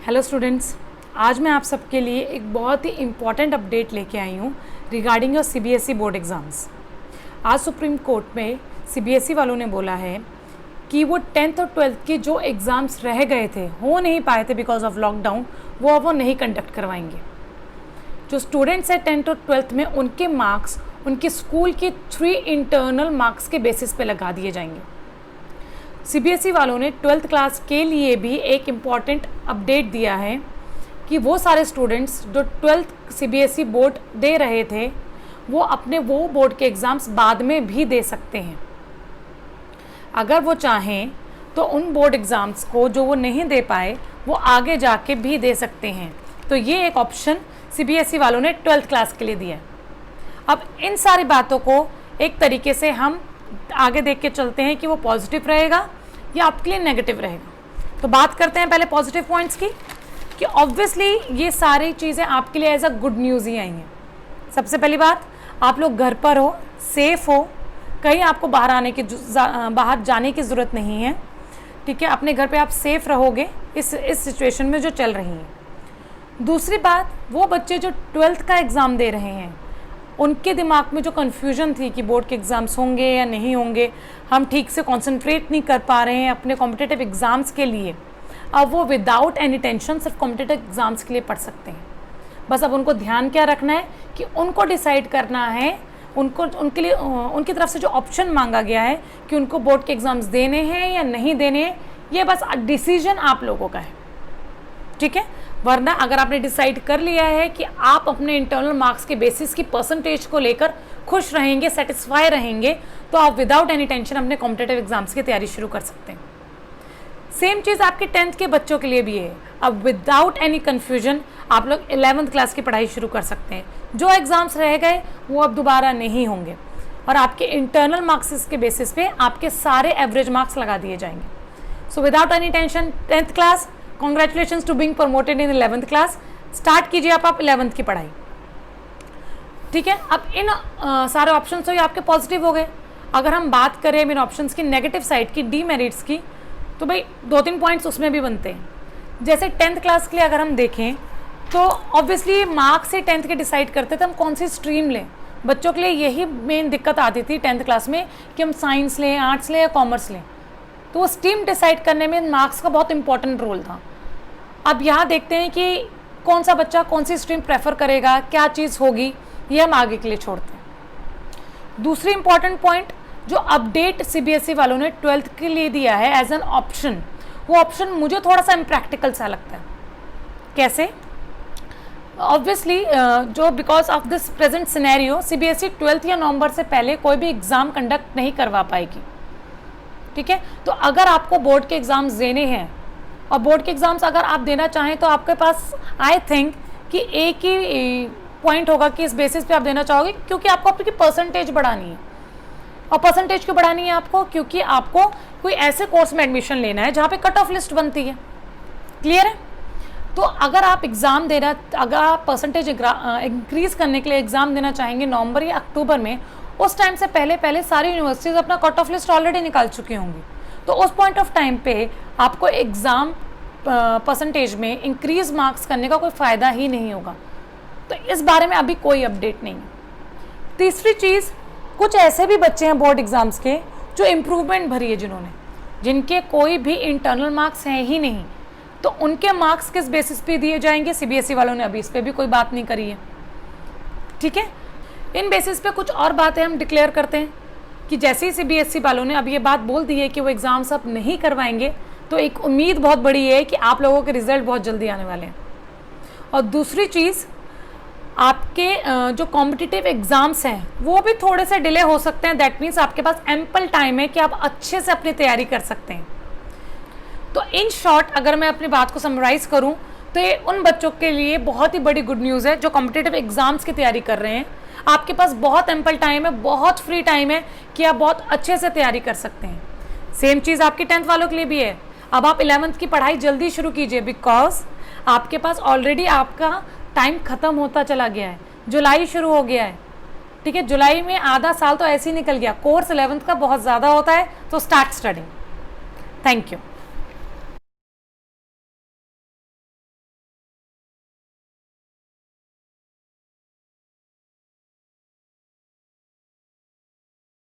Hello students, आज मैं आप सबके लिए एक बहुत ही इम्पॉर्टेंट अपडेट लेके आई हूँ regarding your CBSE board exams. आज सुप्रीम कोर्ट में सीबीएसई वालों ने बोला है कि वो 10th और 12th के जो एग्ज़ाम्स रह गए थे, हो नहीं पाए थे बिकॉज ऑफ लॉकडाउन, वो अब वो नहीं कंडक्ट करवाएंगे। जो स्टूडेंट्स हैं 10th और 12th में, उनके मार्क्स उनके स्कूल के 3 इंटरनल मार्क्स के बेसिस पे लगा दिए जाएंगे। सीबीएसई वालों ने 12th क्लास के लिए भी एक इम्पॉर्टेंट अपडेट दिया है कि वो सारे स्टूडेंट्स जो 12th सीबीएसई बोर्ड दे रहे थे, वो अपने वो बोर्ड के एग्ज़ाम्स बाद में भी दे सकते हैं। अगर वो चाहें तो उन बोर्ड एग्ज़ाम्स को जो वो नहीं दे पाए, वो आगे जाके भी दे सकते हैं। तो ये एक ऑप्शन सीबीएसई वालों ने 12th क्लास के लिए दिया है। अब इन सारी बातों को एक तरीके से हम आगे देख के चलते हैं कि वो पॉजिटिव रहेगा या आपके लिए नेगेटिव रहेगा। तो बात करते हैं पहले पॉजिटिव पॉइंट्स की, कि ऑब्वियसली ये सारी चीज़ें आपके लिए एज अ गुड न्यूज़ ही आई हैं। सबसे पहली बात, आप लोग घर पर हो, सेफ़ हो, कहीं आपको बाहर जाने की ज़रूरत नहीं है। ठीक है, अपने घर पे आप सेफ़ रहोगे इस सिचुएशन में जो चल रही है। दूसरी बात, वो बच्चे जो 12th का एग्ज़ाम दे रहे हैं, उनके दिमाग में जो कन्फ्यूजन थी कि बोर्ड के एग्ज़ाम्स होंगे या नहीं होंगे, हम ठीक से कंसंट्रेट नहीं कर पा रहे हैं अपने कॉम्पिटिटिव एग्ज़ाम्स के लिए, अब वो विदाउट एनी टेंशन सिर्फ कॉम्पिटिटिव एग्ज़ाम्स के लिए पढ़ सकते हैं। बस अब उनको ध्यान क्या रखना है कि उनको डिसाइड करना है, उनके लिए उनकी तरफ से जो ऑप्शन मांगा गया है कि उनको बोर्ड के एग्ज़ाम्स देने हैं या नहीं देने हैं, ये बस डिसीजन आप लोगों का है। ठीक है, वरना अगर आपने डिसाइड कर लिया है कि आप अपने इंटरनल मार्क्स के बेसिस की परसेंटेज को लेकर खुश रहेंगे, सेटिस्फाई रहेंगे, तो आप विदाउट एनी टेंशन अपने कॉम्पिटिटिव एग्ज़ाम्स की तैयारी शुरू कर सकते हैं। सेम चीज़ आपके 10th के बच्चों के लिए भी है। अब विदाउट एनी कन्फ्यूजन आप लोग 11th क्लास की पढ़ाई शुरू कर सकते हैं। जो एग्ज़ाम्स रह गए वो अब दोबारा नहीं होंगे और आपके इंटरनल मार्क्स के बेसिस पे आपके सारे एवरेज मार्क्स लगा दिए जाएंगे। So without any tension 10th class, congratulations to being promoted in 11th class. Start कीजिए आप 11th की पढ़ाई। ठीक है, अब इन सारे ऑप्शन तो ये आपके पॉजिटिव हो गए। अगर हम बात करें इन ऑप्शंस की नेगेटिव साइड की, डीमेरिट्स की, तो भाई 2-3 पॉइंट्स उसमें भी बनते हैं। जैसे 10th क्लास के लिए अगर हम देखें तो ऑब्वियसली मार्क्स से 10th के डिसाइड करते थे हम कौन सी स्ट्रीम लें। बच्चों के लिए यही मेन दिक्कत आती थी 10th क्लास में कि हम साइंस लें, आर्ट्स लें या कॉमर्स लें। तो वो स्ट्रीम डिसाइड करने में मार्क्स का बहुत इंपॉर्टेंट रोल था। अब यहाँ देखते हैं कि कौन सा बच्चा कौन सी स्ट्रीम प्रेफर करेगा, क्या चीज़ होगी, ये हम आगे के लिए छोड़ते हैं। दूसरी इंपॉर्टेंट पॉइंट, जो अपडेट सीबीएसई वालों ने 12th के लिए दिया है एज एन ऑप्शन, वो ऑप्शन मुझे थोड़ा सा इम्प्रैक्टिकल सा लगता है। कैसे? ऑब्वियसली जो because of this present scenario, CBSE 12th या नवंबर से पहले कोई भी एग्ज़ाम कंडक्ट नहीं करवा पाएगी। ठीक है, तो अगर आपको बोर्ड के एग्ज़ाम्स देने हैं और बोर्ड के एग्ज़ाम्स अगर आप देना चाहें तो आपके पास आई थिंक कि एक ही पॉइंट होगा कि इस बेसिस पे आप देना चाहोगे, क्योंकि आपको आपकी परसेंटेज बढ़ानी है। और परसेंटेज क्यों बढ़ानी है आपको? क्योंकि आपको कोई ऐसे कोर्स में एडमिशन लेना है जहाँ पे कट ऑफ लिस्ट बनती है। क्लियर है? तो अगर आप एग्ज़ाम देना, अगर आप परसेंटेज इंक्रीज़ करने के लिए एग्ज़ाम देना चाहेंगे नवंबर या अक्टूबर में, उस टाइम से पहले सारी यूनिवर्सिटीज़ अपना कट ऑफ लिस्ट ऑलरेडी निकाल चुकी होंगी। तो उस पॉइंट ऑफ टाइम पे आपको एग्ज़ाम परसेंटेज में इंक्रीज मार्क्स करने का कोई फ़ायदा ही नहीं होगा। तो इस बारे में अभी कोई अपडेट नहीं है। तीसरी चीज़, कुछ ऐसे भी बच्चे हैं बोर्ड एग्ज़ाम्स के जो इम्प्रूवमेंट भरी है, जिनके कोई भी इंटरनल मार्क्स हैं ही नहीं, तो उनके मार्क्स किस बेसिस पे दिए जाएंगे? सीबीएसई वालों ने अभी इस पर भी कोई बात नहीं करी है। ठीक है, इन बेसिस पे कुछ और बातें हम डिक्लेयर करते हैं कि जैसे ही सीबीएसई वालों ने अब ये बात बोल दी है कि वो एग्ज़ाम्स अब नहीं करवाएंगे, तो एक उम्मीद बहुत बड़ी है कि आप लोगों के रिजल्ट बहुत जल्दी आने वाले हैं। और दूसरी चीज़, आपके जो कॉम्पिटिटिव एग्ज़ाम्स हैं वो भी थोड़े से डिले हो सकते हैं। दैट मीन्स आपके पास एम्पल टाइम है कि आप अच्छे से अपनी तैयारी कर सकते हैं। तो इन शॉर्ट अगर मैं अपनी बात को समराइज़ करूं तो ये उन बच्चों के लिए बहुत ही बड़ी गुड न्यूज़ है जो कॉम्पिटिटिव एग्ज़ाम्स की तैयारी कर रहे हैं। आपके पास बहुत एम्पल टाइम है, बहुत फ्री टाइम है कि आप बहुत अच्छे से तैयारी कर सकते हैं। सेम चीज़ आपके 10th वालों के लिए भी है। अब आप 11th की पढ़ाई जल्दी शुरू कीजिए, बिकॉज आपके पास ऑलरेडी आपका टाइम ख़त्म होता चला गया है। जुलाई शुरू हो गया है। ठीक है, जुलाई में आधा साल तो ऐसे ही निकल गया। कोर्स 11th का बहुत ज़्यादा होता है, तो स्टार्ट स्टडिंग। Thank you.